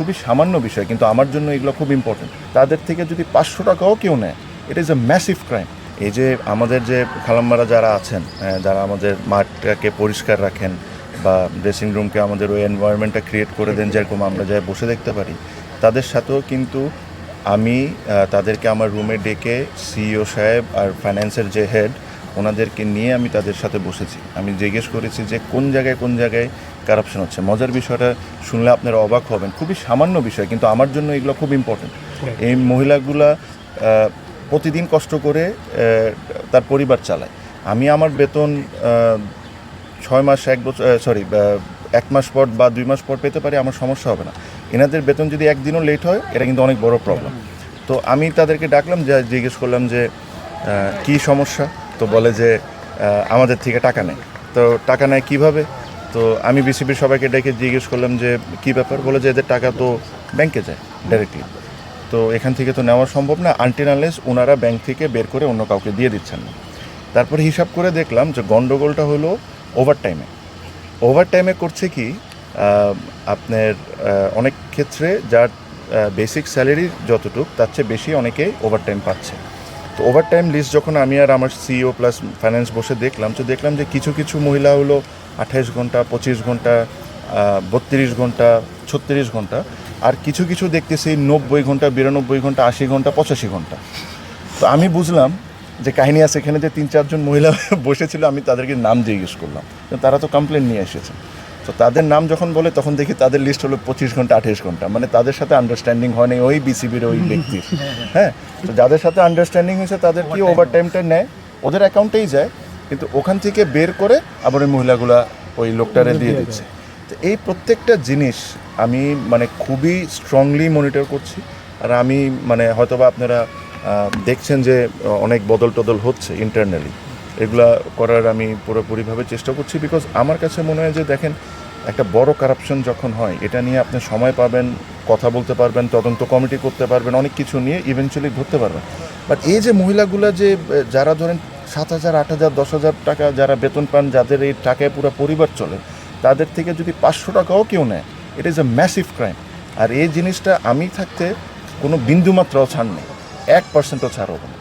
খুবই সামান্য বিষয়, কিন্তু আমার জন্য এগুলো খুব ইম্পর্টেন্ট। তাদের থেকে যদি 500 টাকাও কেউ নেয়, it is a massive crime. এই যে আমাদের যে খালাম্মারা যারা আছেন, যারা আমাদের মাঠটাকে পরিষ্কার রাখেন বা ড্রেসিং রুমকে আমাদের ওই এনভায়রনমেন্টটা ক্রিয়েট করে দেন যেরকম আমরা যাই বসে দেখতে পারি, তাদের সাথেও কিন্তু আমি তাদেরকে আমার রুমে ডেকে সিইও সাহেব আর ফাইন্যান্সের যে হেড, ওনাদেরকে নিয়ে আমি তাদের সাথে বসেছি। আমি জিজ্ঞেস করেছি যে কোন জায়গায় কারাপশন হচ্ছে। মজার বিষয়টা শুনলে আপনারা অবাক হবেন, খুবই সামান্য বিষয়, কিন্তু আমার জন্য এগুলো খুব ইম্পর্টেন্ট। এই মহিলাগুলা প্রতিদিন কষ্ট করে তার পরিবার চালায়। আমি আমার বেতন 6 মাস 1 বছর 1 মাস পর বা 2 মাস পর পেতে পারি, আমার সমস্যা হবে না। এনাদের বেতন যদি একদিনও লেট হয়, এটা কিন্তু অনেক বড় প্রবলেম। তো আমি তাদেরকে ডাকলাম, যে জিজ্ঞেস করলাম যে কি সমস্যা। তো বলে যে আমাদের থেকে টাকা নেয়। তো টাকা নেয় কীভাবে? তো আমি বিসিবির সবাইকে ডেকে জিজ্ঞেস করলাম যে কী ব্যাপার। বলে যে এদের টাকা তো ব্যাংকে যায় ডাইরেক্টলি, তো এখান থেকে তো নেওয়া সম্ভব না আনটিল আনলেস ওনারা ব্যাংক থেকে বের করে অন্য কাউকে দিয়ে দিচ্ছেন না। তারপরে হিসাব করে দেখলাম যে গন্ডগোলটা হলো ওভারটাইমে করছে কি, আপনার অনেক ক্ষেত্রে যার বেসিক স্যালারি যতটুকু তার চেয়ে বেশি অনেকে ওভারটাইম পাচ্ছে। তো ওভারটাইম লিস্ট যখন আমি আর আমার সিইও প্লাস ফাইন্যান্স বসে দেখলাম, তো দেখলাম যে কিছু মহিলা হলো 28 ঘন্টা, 25 ঘন্টা, 32 ঘন্টা, 36 ঘন্টা, আর কিছু দেখতেছি 90 ঘন্টা, 92 ঘন্টা, 80 ঘন্টা, 85 ঘন্টা। তো আমি বুঝলাম যে কাহিনী আছে এখানে, যে 3-4 জন মহিলা বসেছিল, আমি তাদেরকে নাম জিজ্ঞেস করলাম, তারা তো কমপ্লেন নিয়ে এসেছে। তো তাদের নাম যখন বলে তখন দেখি তাদের লিস্ট হলো 25 ঘন্টা, 28 ঘন্টা। মানে তাদের সাথে আন্ডারস্ট্যান্ডিং হয়নি ওই বিসিবির ওই ব্যক্তির। হ্যাঁ, তো যাদের সাথে আন্ডারস্ট্যান্ডিং হয়েছে তাদের কি ওভারটাইমটা নেয়, ওদের অ্যাকাউন্টেই যায়, কিন্তু ওখান থেকে বের করে আবার ওই মহিলাগুলা ওই লোকটারে দিয়ে দিচ্ছে। তো এই প্রত্যেকটা জিনিস আমি মানে খুবই স্ট্রংলি মনিটর করছি। আর আমি মানে হয়তোবা আপনারা দেখছেন যে অনেক বদল হচ্ছে ইন্টারনালি, এগুলা করার আমি পুরোপুরিভাবে চেষ্টা করছি। বিকজ আমার কাছে মনে হয় যে দেখেন, একটা বড় কারাপশন যখন হয়, এটা নিয়ে আপনি সময় পাবেন, কথা বলতে পারবেন, তদন্ত কমিটি করতে পারবেন, অনেক কিছু নিয়ে ইভেনচুয়ালি ধরতে পারবেন। বাট এই যে মহিলাগুলা যে যারা ধরেন 7,000, 8,000, 10,000 টাকা যারা বেতন পান, যাদের এই টাকায় পুরো পরিবার চলে, তাদের থেকে যদি 500 টাকাও কেউ নেয়, it is a massive crime. আর এই জিনিসটা আমি থাকতে কোনো বিন্দুমাত্রাও ছাড় নেই, 1%ও ছাড় হবে না।